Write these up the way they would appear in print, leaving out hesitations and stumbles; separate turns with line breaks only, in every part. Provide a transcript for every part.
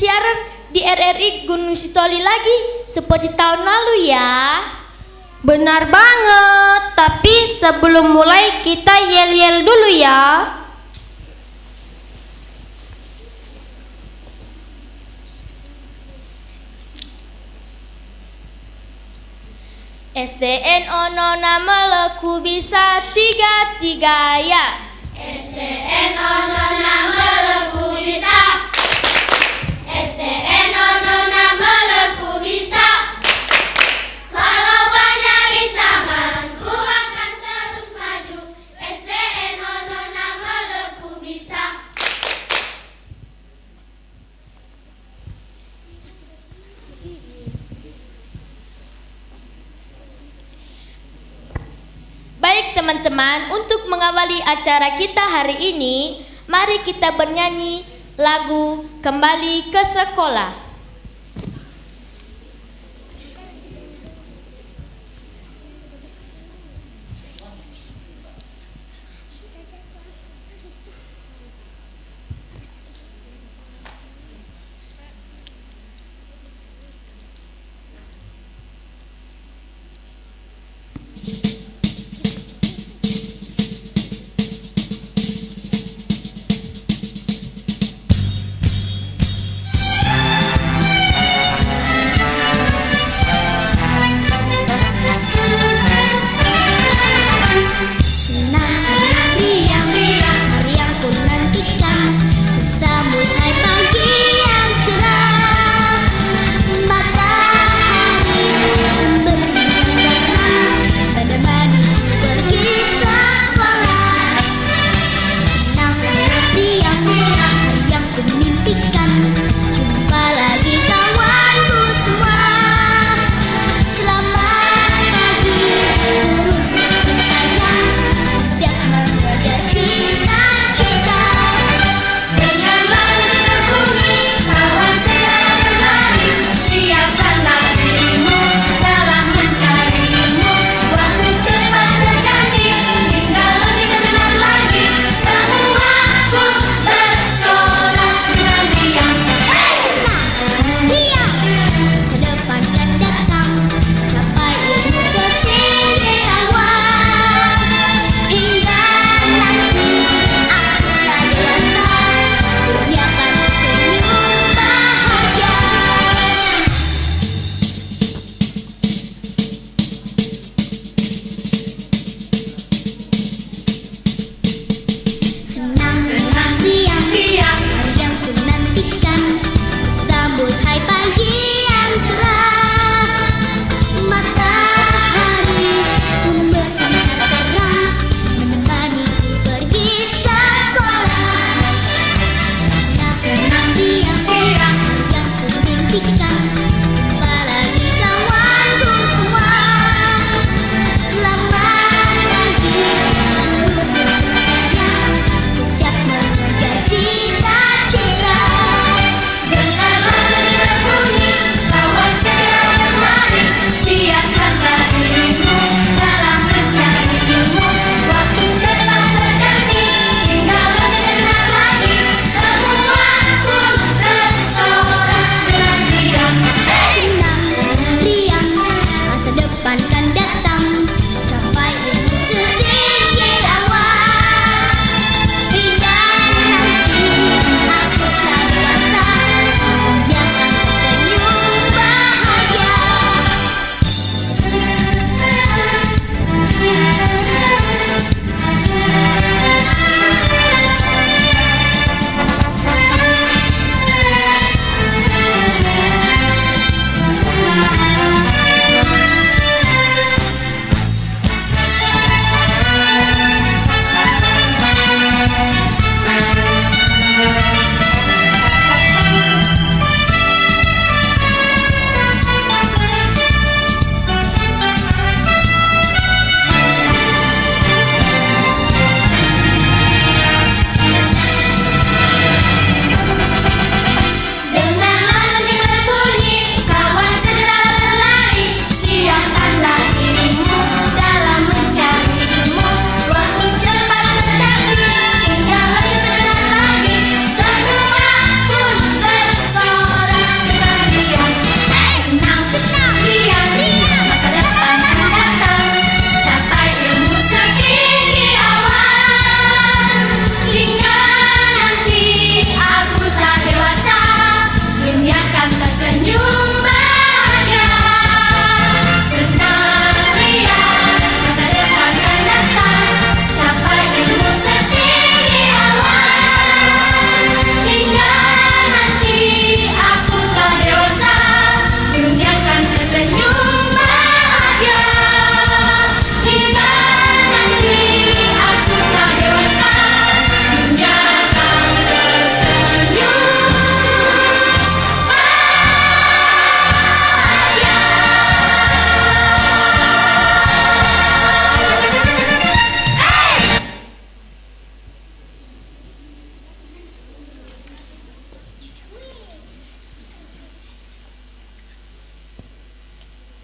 siaran di RRI Gunung Sitoli lagi seperti tahun lalu ya.
Benar banget, tapi sebelum mulai kita yel-yel dulu ya.
SDN ono nama leku bisa tiga ya.
SDN ono nama leku bisa. SDN ono nama leku bisa. Kalau banyak rintangan, ku akan terus maju. SDN ono nama leku bisa.
Baik teman-teman, untuk mengawali acara kita hari ini, mari kita bernyanyi lagu Kembali ke Sekolah.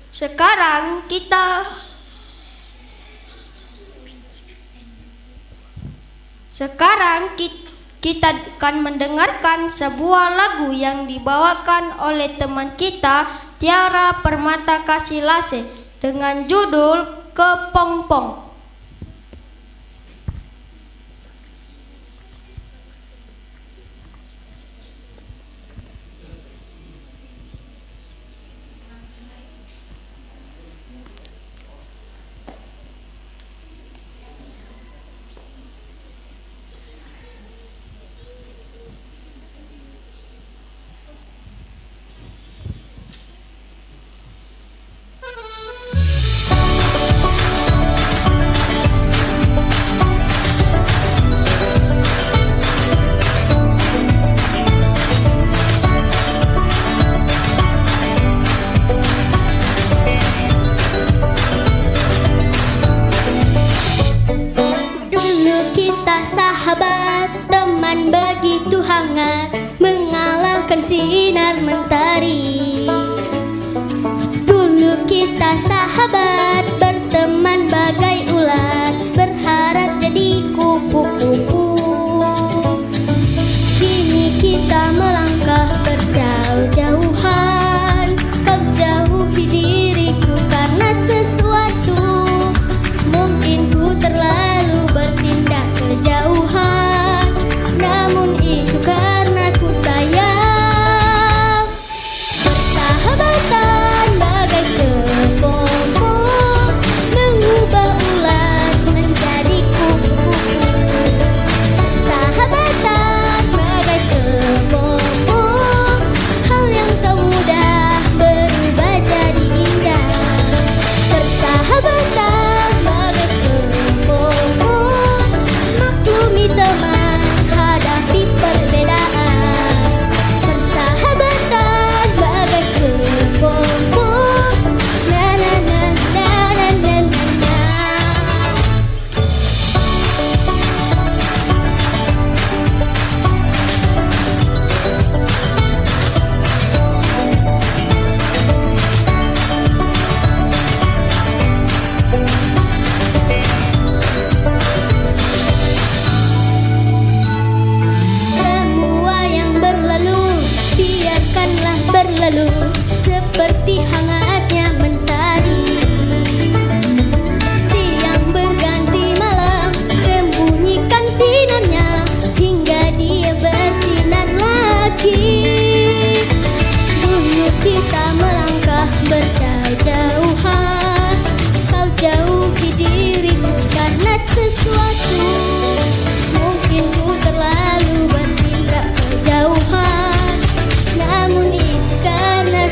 Sekarang kita akan mendengarkan sebuah lagu yang dibawakan oleh teman kita Tiara Permata Kasilase dengan judul Kepompong.
Sahabat, teman begitu hangat, mengalahkan sinar mentari. Dulu kita sahabat, berteman bagai ulat, berharap jadi kupu-kupu. Kini kita melangkah berjauh-jauhan, kau jauhi diriku karena sesuatu. Mungkin ku terlalu bertindak kejauhan, namun itu karena ku sayang. Persahabatan bagai kepompong, mengubah ulat menjadi kupu-kupu. Persahabatan bagai kepompong, hal yang tak mudah berubah jadi indah. Persahabatan bagai kepompong, maklumi teman, hadapi perbedaan. Persahabatan bagai kepompong, na na na na na na na. Semua yang berlalu, biarkanlah berlalu seperti hangatnya mentari. Siang berganti malam, sembunyikan sinarnya hingga dia bersinar lagi. Dulu kita melangkah berjauh-jauhan, kau jauhi diriku karena sesuatu. Mungkin ku terlalu bertindak kejauhan, namun itu karena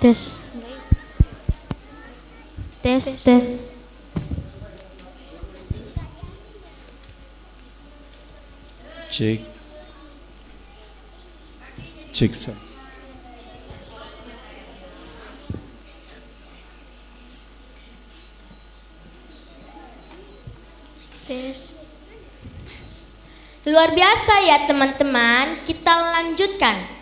Tes. Tes, tes.
Cek. Cek sound.
Tes.
Luar biasa ya teman-teman, kita lanjutkan.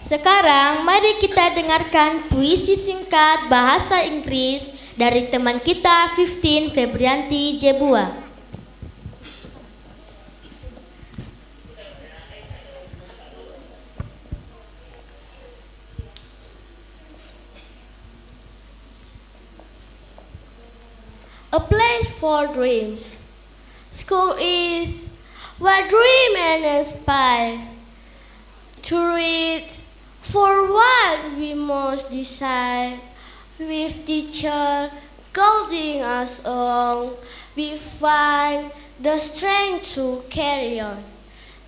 Sekarang mari kita dengarkan puisi singkat bahasa Inggris dari teman kita 15 Febrianti Jebua. A place for dreams. School is where dream and aspire to read for what we most desire. With teacher guiding us along, we find the strength to carry on.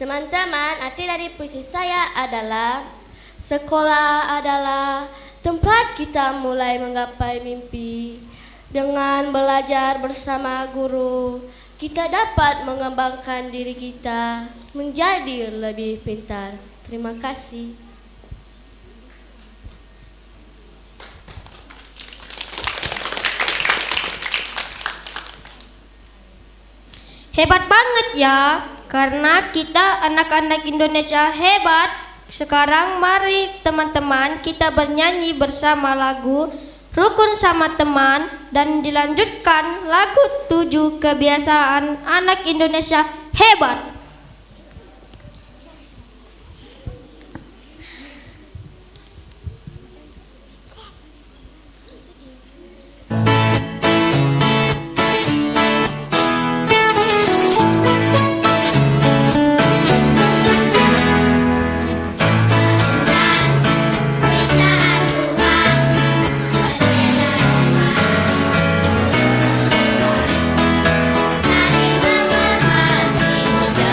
Teman-teman, arti dari puisi saya adalah sekolah adalah tempat kita mulai menggapai mimpi. Dengan belajar bersama guru, kita dapat mengembangkan diri kita menjadi lebih pintar. Terima kasih.
Hebat banget ya, karena kita anak-anak Indonesia hebat. Sekarang mari teman-teman kita bernyanyi bersama lagu Rukun sama Teman dan dilanjutkan lagu 7 Kebiasaan Anak Indonesia Hebat.
Saling menghormati,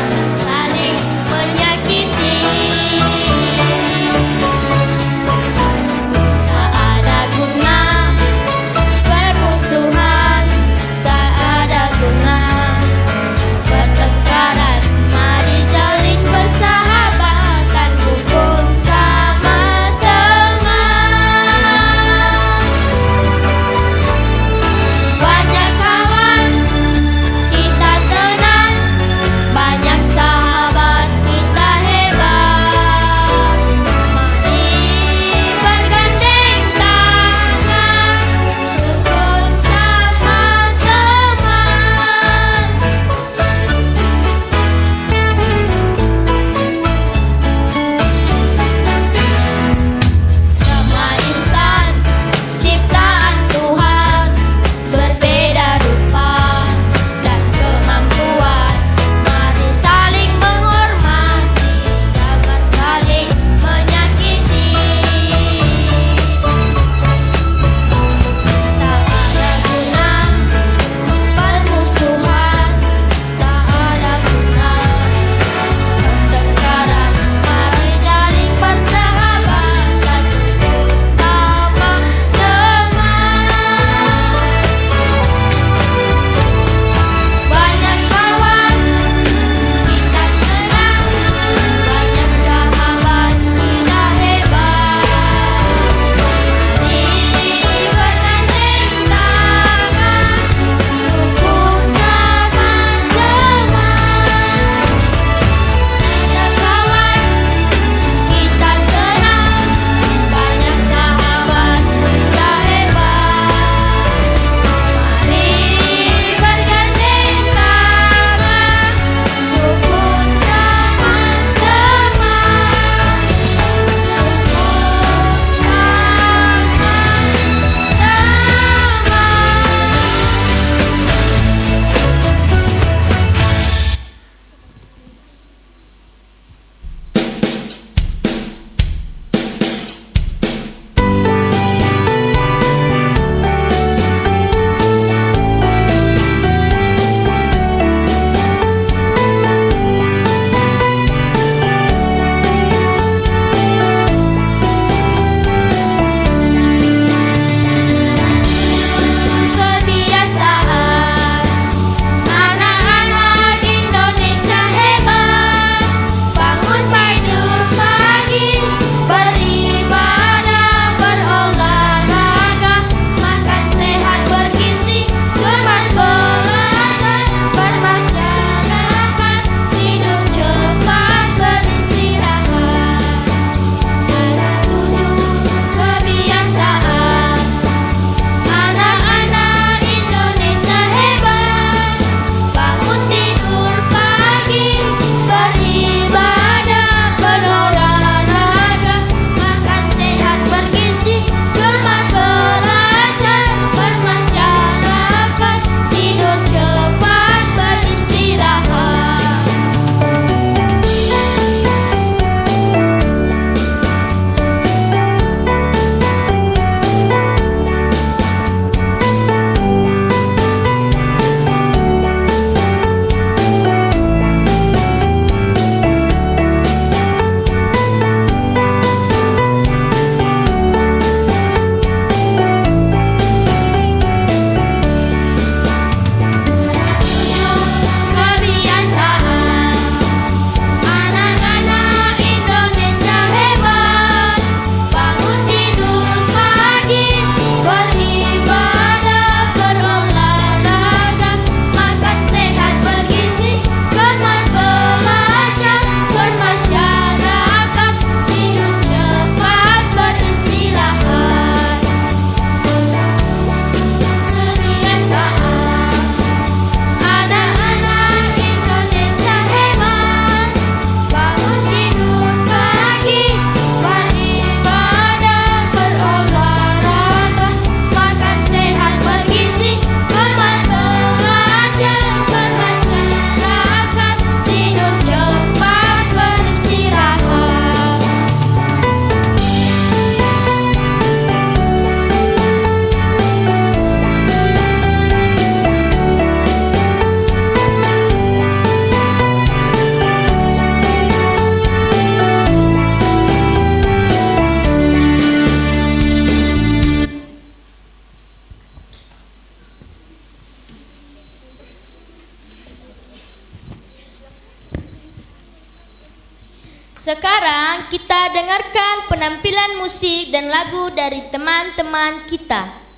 Sekarang kita dengarkan penampilan musik dan lagu dari teman-teman kita.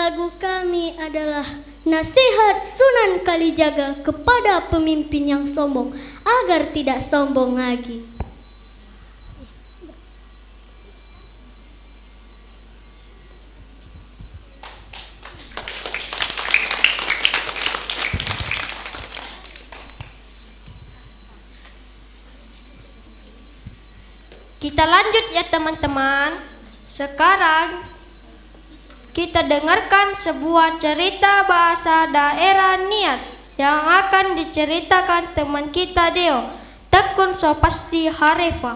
lagu kami adalah nasihat Sunan Kalijaga kepada pemimpin yang sombong agar tidak sombong lagi.
Kita lanjut ya teman-teman. Sekarang kita dengarkan sebuah cerita bahasa daerah Nias yang akan diceritakan teman kita Deo, Tekun Sopasti Harefa.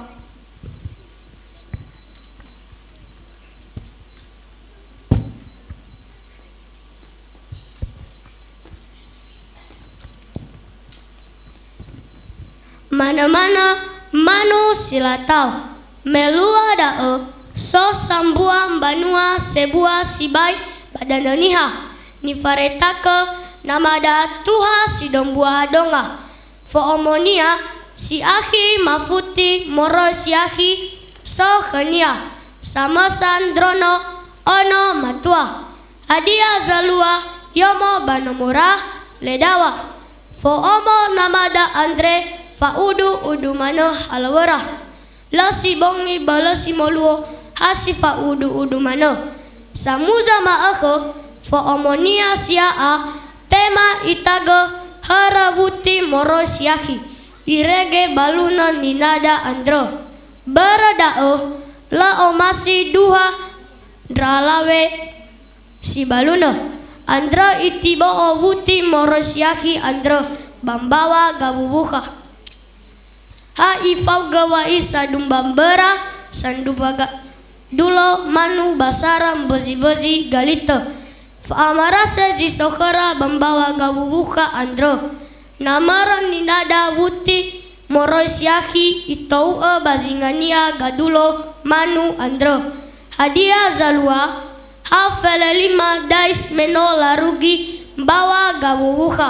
Mana-mana manu sila tau melua dae so sambua banua sebua sibai badananiha ni faretake namada tuha si dombua donga fo omonia si ahi mafuti moro si ahi so kenia sama sandrono ono matua adia zalua yomo banomura ledawa fo omo namada andre fa udu mano alawara la si bongi bala si moluo hasifa udu mano samuza ma ako fo omonia siaa tema itago harabuti moro siaki irege baluna ninada andro baradao la omasi duha dralawe si baluno andro itibo obuti moro siaki andro bambawa gabubuka ha ifau gawa isa dumbambera sandubaga dulo manu basaram bozi-bozi galito fa amarasa jisokara bambawa gabubuka andro namaran ninada wuti morosiaki itou bazingania gadulo manu andro hadia zalua hafele lima dais meno larugi bawa gabubuka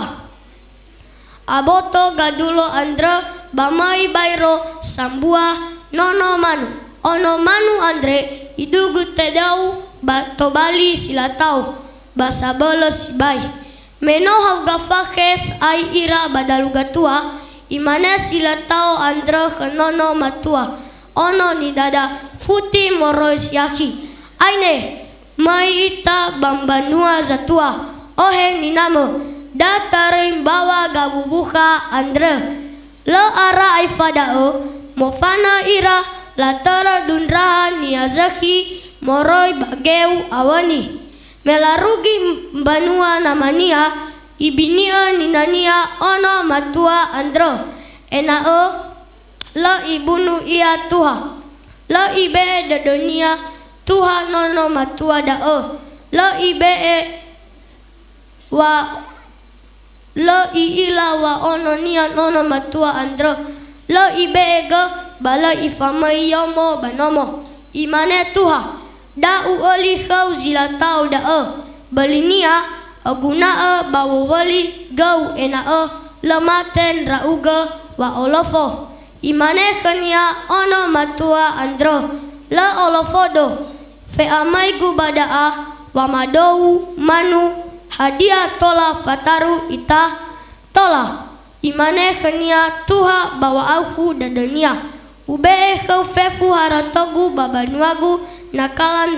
aboto gadulo andro bamai bairo sambua nono manu ono manu andre idugu tedau batobali silatau basa bolo sibai meno hauga fakes ai ira badaluga tua imane silatau andra kenono matua ono ni dada futi moros yaki aine mai ita bambanua zatua ohe ni namo datarim bawa gabubuka andre lo ara aifadao mofana ira latara dunraha niazaki moroi bageu awani melarugi banua namania ibinia ninania ono matua andro enao lo ibunu ia tuha lo ibe dadonia tuha nono matua dao lo ibe wa lo iila wa ono nia nono matua andro lo ibe ego bala ifamai yomo banomo imane tuha da uoli kau zilatau da balinia aguna bawo wali gau ena lamaten rauga wa olofo imane kania ono matua andro la olofodo fe amai gubada wa madou manu hadiah tola fataru ita tola imane kania tuha bawa aku dadania ube kau fefu haratogu babanuagu nakalan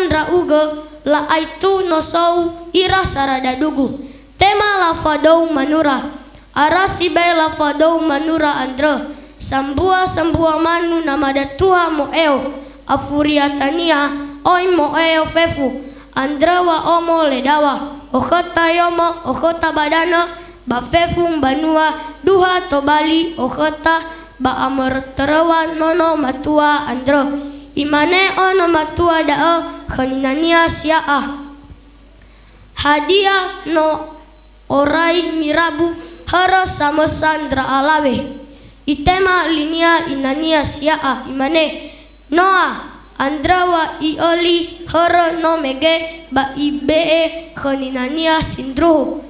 rauga la aitu nosou ira saradadugu tema lafadou manura arasibe lafadou manura andro sambua manu namada tuha moeo afuriatania oi moeo fefu andra wa omo ledawa okota yomo okota badana bafefu banua duha tobali okota ba amor terawa nono matua andro imane ono matua da khaninania siaa hadiah no orai mirabu hara sama sandra alawe itema linia inania siaa imane noa andrawa ioli hara no mege ba ibe khaninania sindro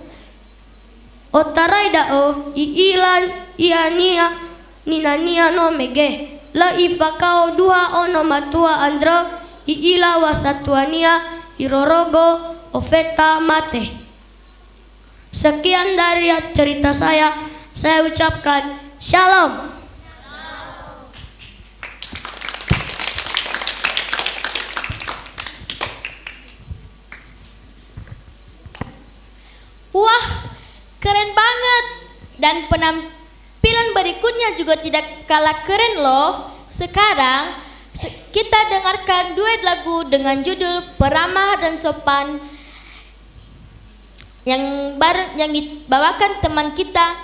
otarai da iilan iania ninania no mege la ifakao duha ono matua andra iila wasatuania irorogo ofeta mate. Sekian dari cerita saya ucapkan shalom.
Wah, keren banget. Dan penampilan berikutnya juga tidak kalah keren loh. Sekarang kita dengarkan duet lagu dengan judul Peramah dan Sopan yang dibawakan teman kita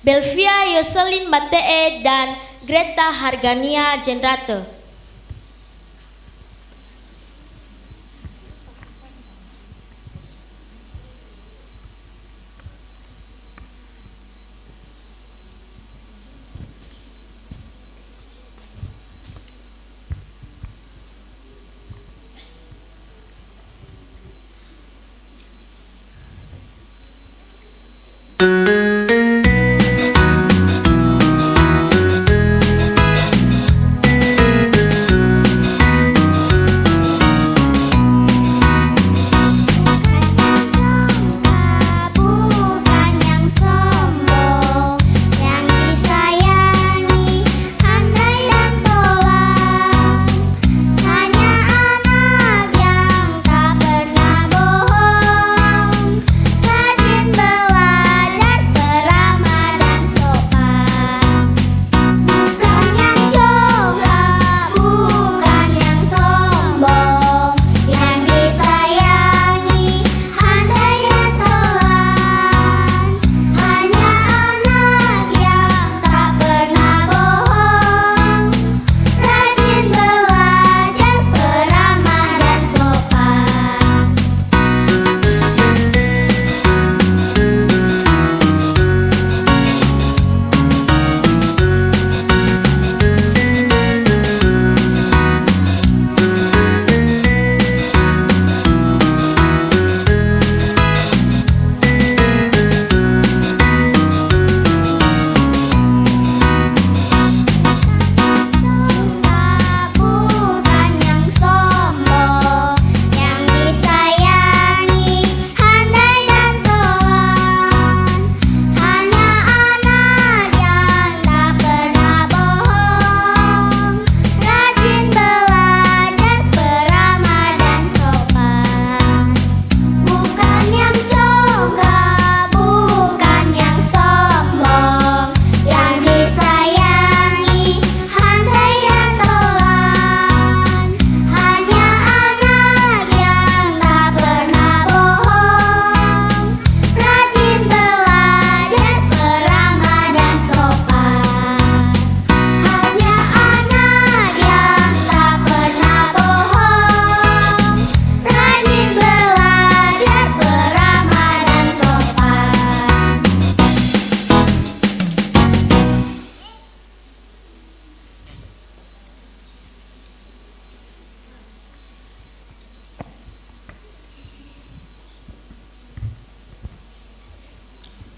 Belvia Yoselin Matee dan Greta Hargania Jenrate.
Rajin belajar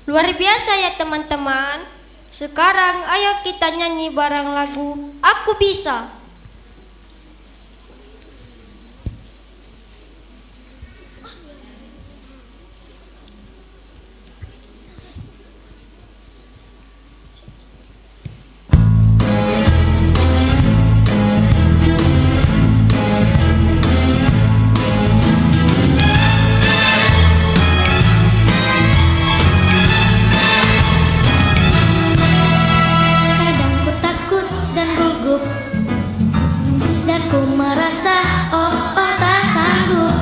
Luar biasa ya teman-teman. Sekarang ayo kita nyanyi bareng lagu Aku Bisa.
Kadang ku takut dan gugup, dan ku merasa tak sanggup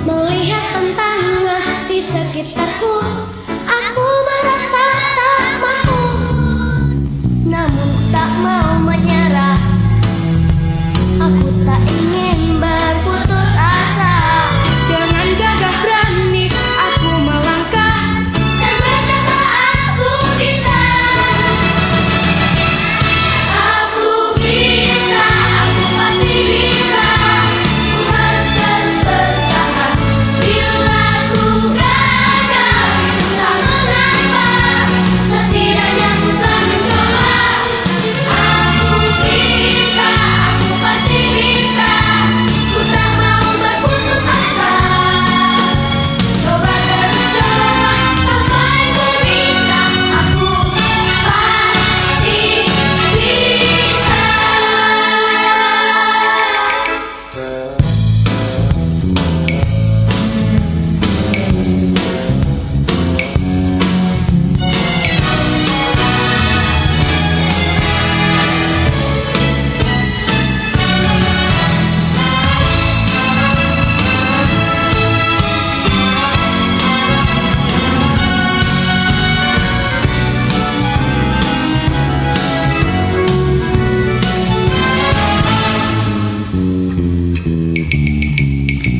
melihat tantangan di sekitarku. Aku merasa tak mampu, namun ku tak mau menyerah. Aku tak ingin berputus asa. Dengan gagah berani aku melangkah dan berkata aku bisa. Aku bisa, aku pasti bisa. Ku harus terus berusaha. Bila ku gagal, tak mengapa. Setidaknya ku telah mencoba. Aku bisa, aku pasti bisa. Ku tak mau berputus asa. Coba terus coba sampai ku bisa. Aku pasti bisa.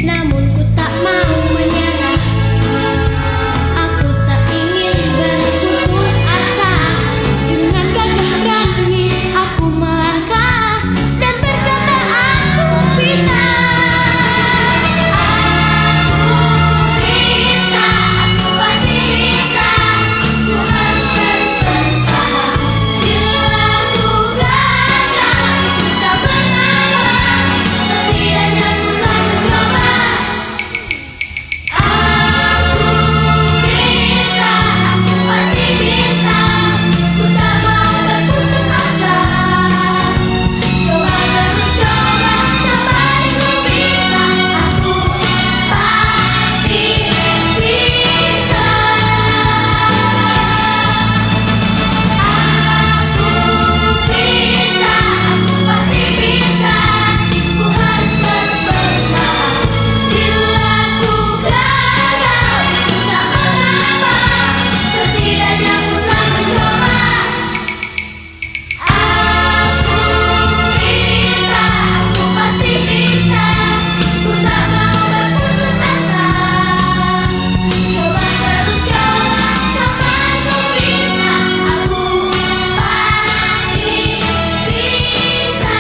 Namun ku tak mau menyerah. Aku tak ingin berputus asa. Dengan gagah berani aku melangkah dan berkata aku bisa. Aku bisa, aku pasti bisa. Ku harus terus berusaha. Bila ku gagal, tak mengapa. Setidaknya ku telah mencoba. Aku bisa, aku pasti bisa. Ku tak mau berputus asa. Coba terus coba sampai ku bisa. Aku pasti bisa. Aku bisa, aku pasti bisa. Ku harus terus berusaha. Bila ku gagal, tak mengapa. Setidaknya ku telah mencoba. Aku bisa, aku pasti bisa. Ku tak mau berputus asa. Coba terus coba sampai ku bisa. Aku pasti bisa.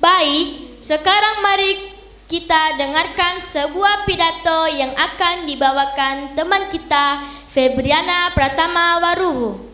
Baik, sekarang mari kita dengarkan sebuah pidato yang akan dibawakan teman kita Febriana Pratama Waruhu.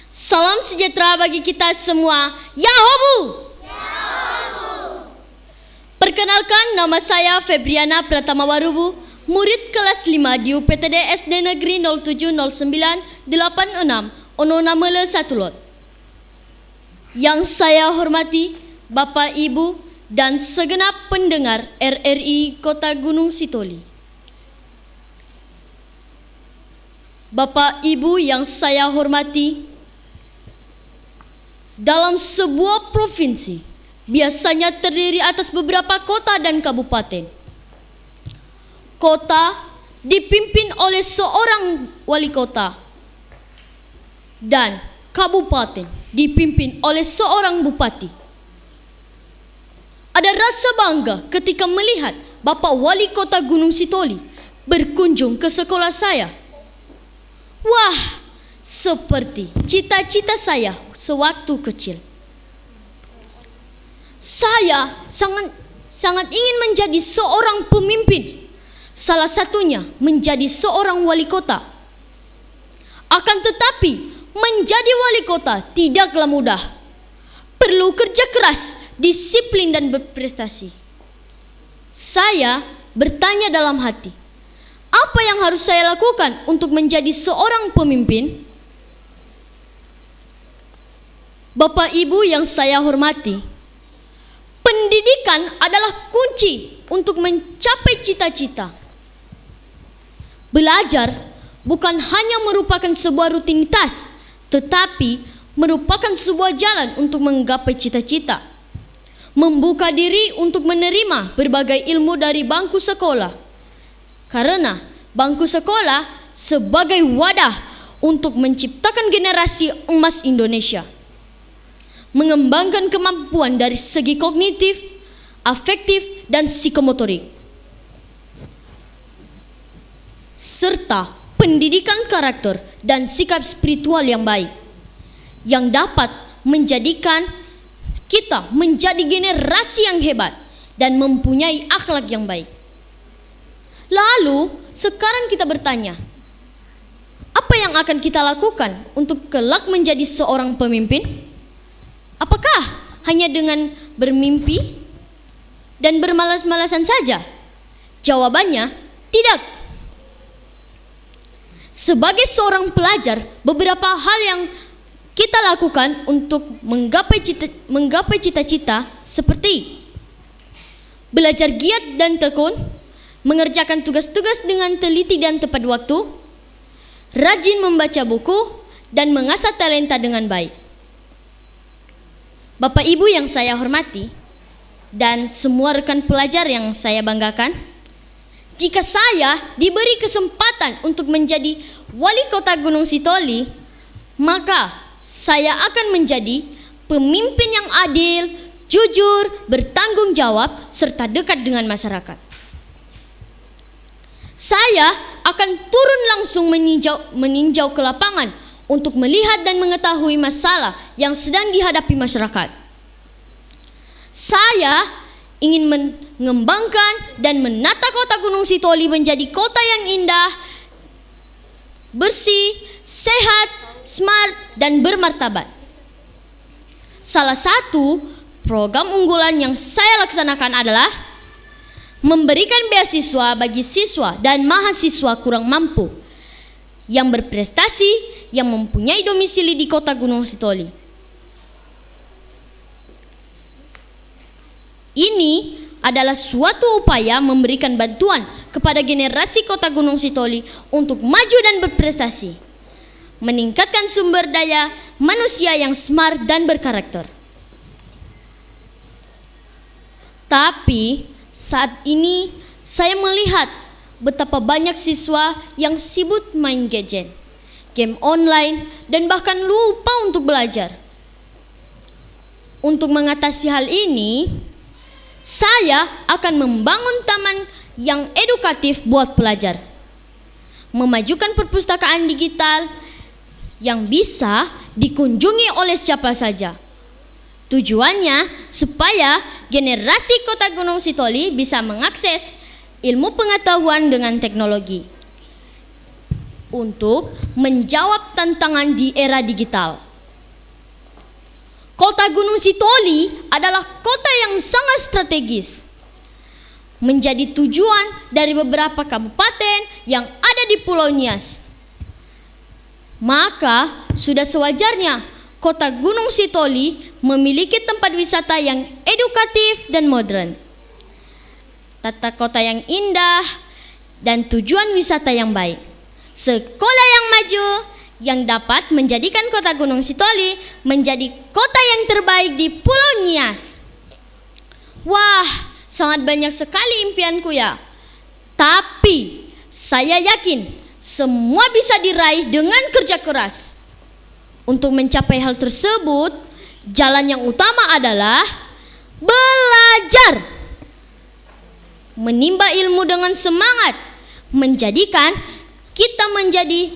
Salam sejahtera bagi kita semua. Yahobu! Perkenalkan, nama saya Febriana Pratama Waruhu, murid kelas 5 di UPTD SD Negeri 070986 Ono Namele Satulot. Yang saya hormati Bapak Ibu dan segenap pendengar RRI Kota Gunung Sitoli. Bapak Ibu yang saya hormati,
Dalam sebuah provinsi biasanya terdiri atas beberapa kota dan kabupaten. Kota dipimpin oleh seorang wali kota dan kabupaten dipimpin oleh seorang bupati. Ada rasa bangga ketika melihat Bapak Wali Kota Gunung Sitoli berkunjung ke sekolah saya. Wah, seperti cita-cita saya sewaktu kecil. Saya sangat ingin menjadi seorang pemimpin, salah satunya menjadi seorang wali kota. Akan tetapi, menjadi wali kota tidaklah mudah. Perlu kerja keras, disiplin dan berprestasi. Saya bertanya dalam hati, apa yang harus saya lakukan untuk menjadi seorang pemimpin? Bapak Ibu yang saya hormati, pendidikan adalah kunci untuk mencapai cita-cita. Belajar bukan hanya merupakan sebuah rutinitas, tetapi merupakan sebuah jalan untuk menggapai cita-cita. Membuka diri untuk menerima berbagai ilmu dari bangku sekolah. Karena bangku sekolah sebagai wadah untuk menciptakan generasi emas Indonesia. Mengembangkan kemampuan dari segi kognitif, afektif, dan psikomotorik. Serta pendidikan karakter dan sikap spiritual yang baik, yang dapat menjadikan kita menjadi generasi yang hebat dan mempunyai akhlak yang baik. Lalu, sekarang kita bertanya, apa yang akan kita lakukan untuk kelak menjadi seorang pemimpin? Apakah hanya dengan bermimpi dan bermalas-malasan saja? Jawabannya, tidak. Sebagai seorang pelajar, beberapa hal yang kita lakukan untuk menggapai cita-cita seperti belajar giat dan tekun, mengerjakan tugas-tugas dengan teliti dan tepat waktu, rajin membaca buku, dan mengasah talenta dengan baik. Bapak Ibu yang saya hormati, dan semua rekan pelajar yang saya banggakan, jika saya diberi kesempatan untuk menjadi wali kota Gunung Sitoli, maka saya akan menjadi pemimpin yang adil, jujur, bertanggung jawab, serta dekat dengan masyarakat. Saya akan turun langsung meninjau ke lapangan untuk melihat dan mengetahui masalah yang sedang dihadapi masyarakat. Saya ingin mengembangkan dan menata kota Gunung Sitoli menjadi kota yang indah, bersih, sehat, smart, dan bermartabat. Salah satu program unggulan yang saya laksanakan adalah memberikan beasiswa bagi siswa dan mahasiswa kurang mampu yang berprestasi yang mempunyai domisili di kota Gunung Sitoli. Ini adalah suatu upaya memberikan bantuan kepada generasi kota Gunung Sitoli untuk maju dan berprestasi, meningkatkan sumber daya manusia yang smart dan berkarakter. Tapi saat ini saya melihat betapa banyak siswa yang sibuk main gadget, game online, dan bahkan lupa untuk belajar. Untuk mengatasi hal ini, saya akan membangun taman yang edukatif buat pelajar, memajukan perpustakaan digital yang bisa dikunjungi oleh siapa saja. Tujuannya supaya generasi kota Gunung Sitoli bisa mengakses ilmu pengetahuan dengan teknologi untuk menjawab tantangan di era digital. Kota Gunung Sitoli adalah kota yang sangat strategis, menjadi tujuan dari beberapa kabupaten yang ada di Pulau Nias. Maka sudah sewajarnya kota Gunung Sitoli memiliki tempat wisata yang edukatif dan modern, tata kota yang indah, dan tujuan wisata yang baik, sekolah yang maju, yang dapat menjadikan kota Gunung Sitoli menjadi kota yang terbaik di Pulau Nias. Wah, sangat banyak sekali impianku ya. Tapi saya yakin semua bisa diraih dengan kerja keras. Untuk mencapai hal tersebut, jalan yang utama adalah belajar. Menimba ilmu dengan semangat, menjadikan kita menjadi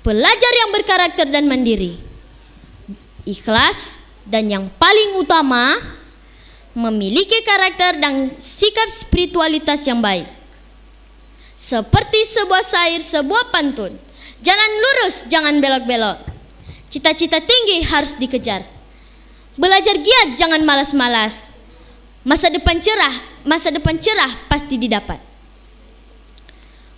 pelajar yang berkarakter dan mandiri, ikhlas, dan yang paling utama, memiliki karakter dan sikap spiritualitas yang baik. Seperti sebuah syair, sebuah pantun, jalan lurus, jangan belok-belok. Cita-cita tinggi harus dikejar. Belajar giat, jangan malas-malas. Masa depan cerah pasti didapat.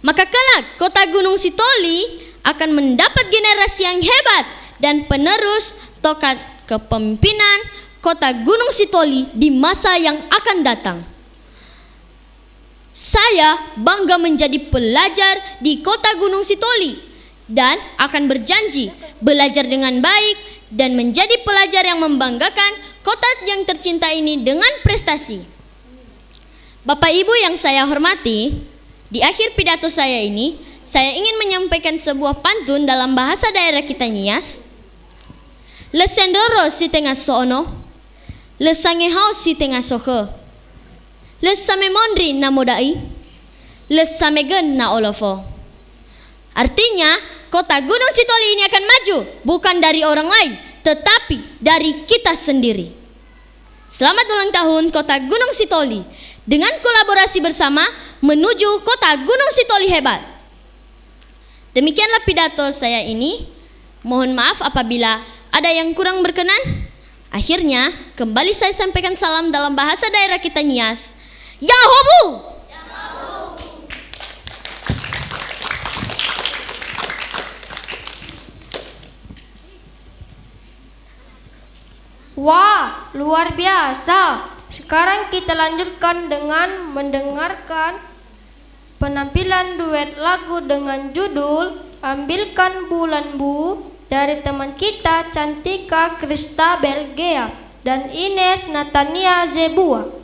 Maka kelak kota Gunung Sitoli akan mendapat generasi yang hebat dan penerus tongkat kepemimpinan kota Gunung Sitoli di masa yang akan datang. Saya bangga menjadi pelajar di kota Gunung Sitoli dan akan berjanji belajar dengan baik dan menjadi pelajar yang membanggakan kota yang tercinta ini dengan prestasi. Bapak Ibu yang saya hormati, di akhir pidato saya ini, saya ingin menyampaikan sebuah pantun dalam bahasa daerah kita Nias. Le sendoro si tengah sono, le sangehau si tengah sohe, le samemondri na modai, le samegen na olofo. Artinya, kota Gunung Sitoli ini akan maju bukan dari orang lain, tetapi dari kita sendiri. Selamat ulang tahun kota Gunung Sitoli dengan kolaborasi bersama menuju kota Gunung Sitoli hebat. Demikianlah pidato saya ini. Mohon maaf apabila ada yang kurang berkenan. Akhirnya, kembali saya sampaikan salam dalam bahasa daerah kita Nias. Yahobu!
Wah, luar biasa. Sekarang kita lanjutkan dengan mendengarkan penampilan duet lagu dengan judul Ambilkan Bulan Bu dari teman kita Cantika Krista Belgea dan Ines Natania Zebua.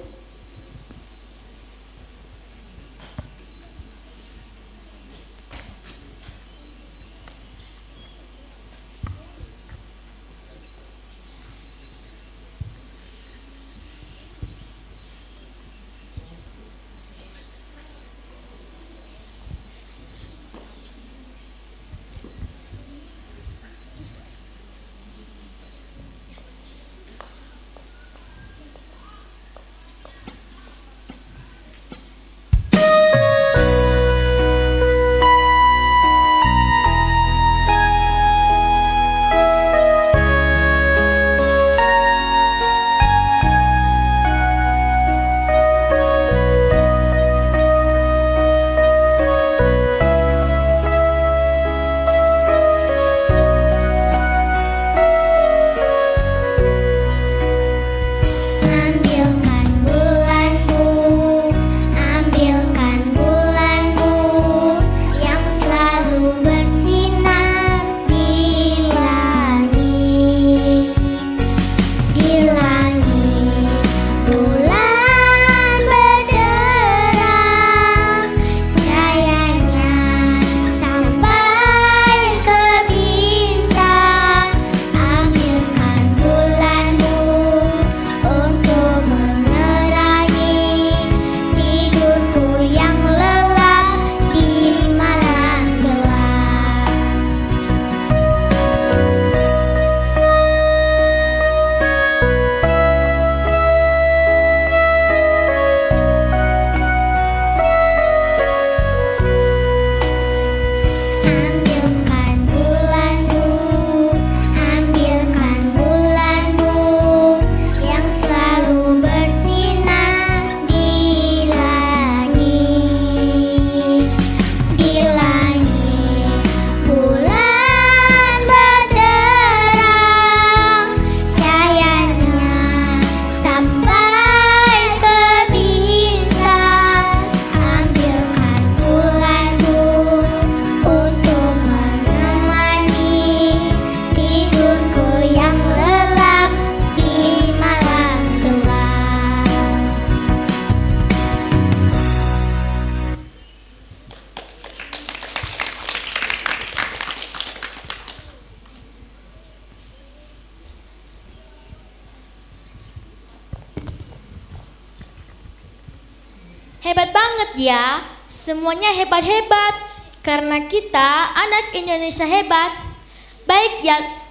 Hebat banget ya, semuanya hebat-hebat. Karena kita anak Indonesia hebat.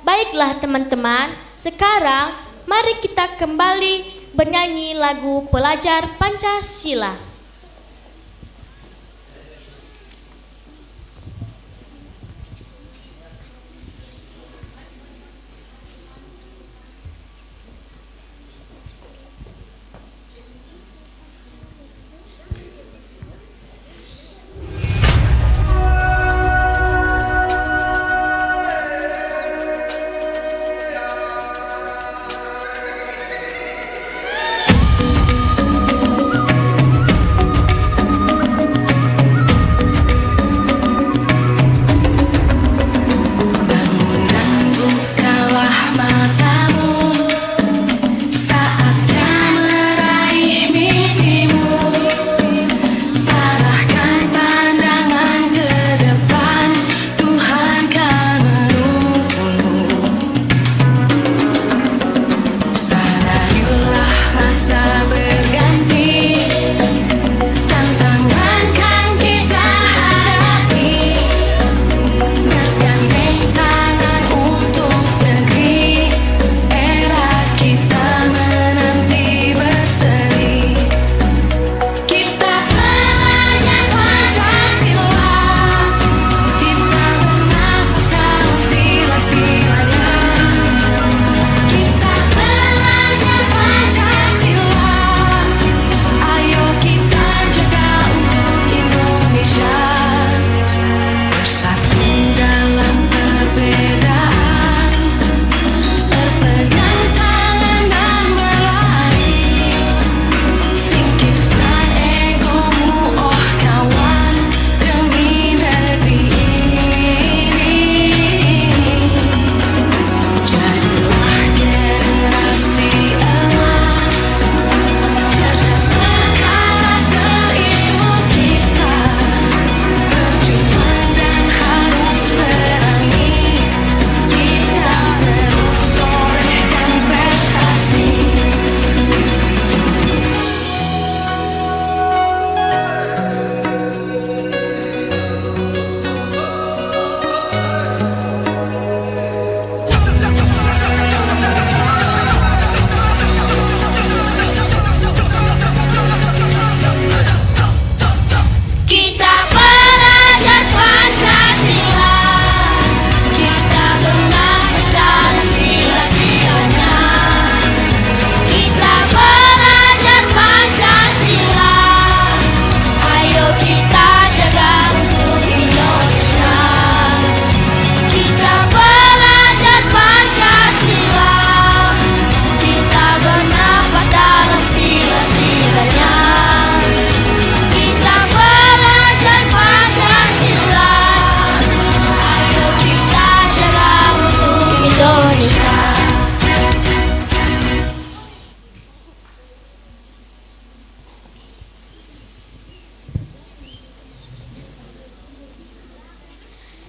Baiklah teman-teman, sekarang mari kita kembali bernyanyi lagu Pelajar Pancasila.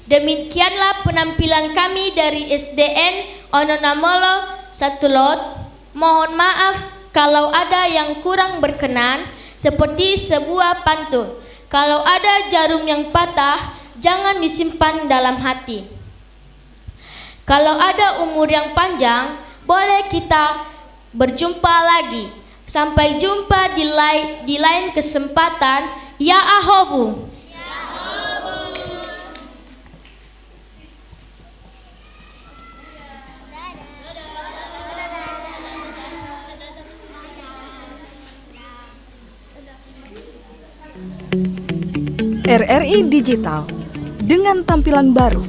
Demikianlah penampilan kami dari SDN Ononamolo 1 Lot. Mohon maaf kalau ada yang kurang berkenan, seperti sebuah pantun. Kalau ada jarum yang patah, jangan disimpan dalam hati. Kalau ada umur yang panjang, boleh kita berjumpa lagi. Sampai jumpa di lain kesempatan. Ya ahobu.
RRI Digital dengan tampilan baru,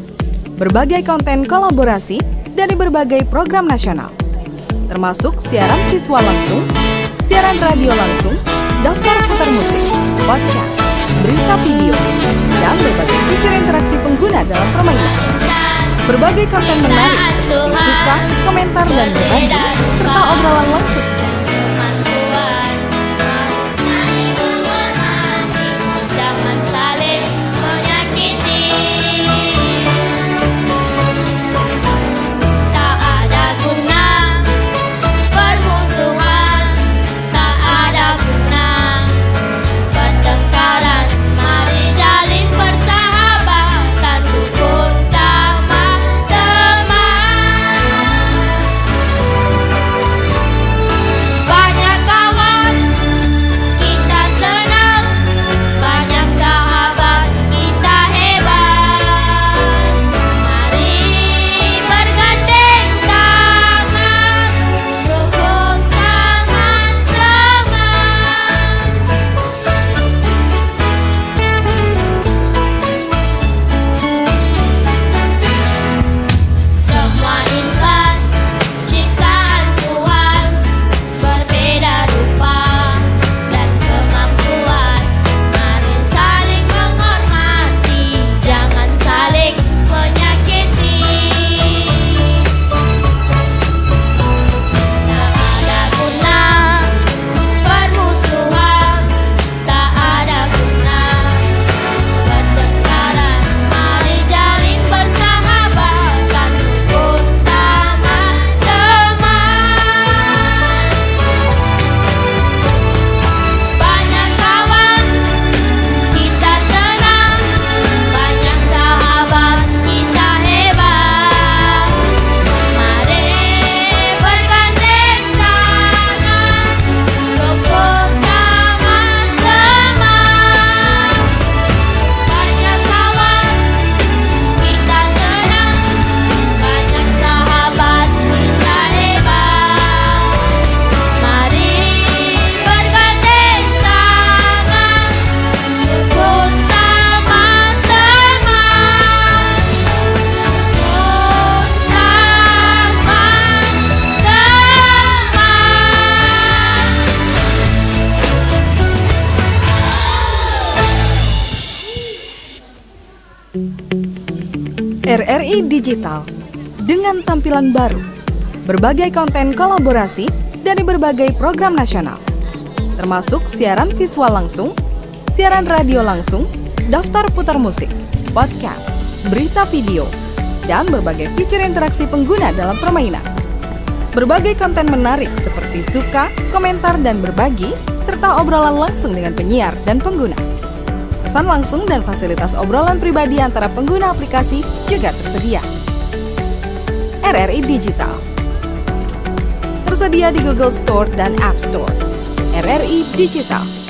berbagai konten kolaborasi dari berbagai program nasional, termasuk siaran siswa langsung, siaran radio langsung, daftar putar musik, podcast, berita video, dan berbagai fitur interaksi pengguna dalam permainan. Berbagai konten menarik seperti suka, komentar, dan berbagi, serta obrolan langsung. RRI Digital dengan tampilan baru, berbagai konten kolaborasi dari berbagai program nasional, termasuk siaran visual langsung, siaran radio langsung, daftar putar musik, podcast, berita video, dan berbagai fitur interaksi pengguna dalam permainan. Berbagai konten menarik seperti suka, komentar, dan berbagi, serta obrolan langsung dengan penyiar dan pengguna. Pesan langsung dan fasilitas obrolan pribadi antara pengguna aplikasi juga tersedia. RRI Digital tersedia di Google Store dan App Store. RRI Digital.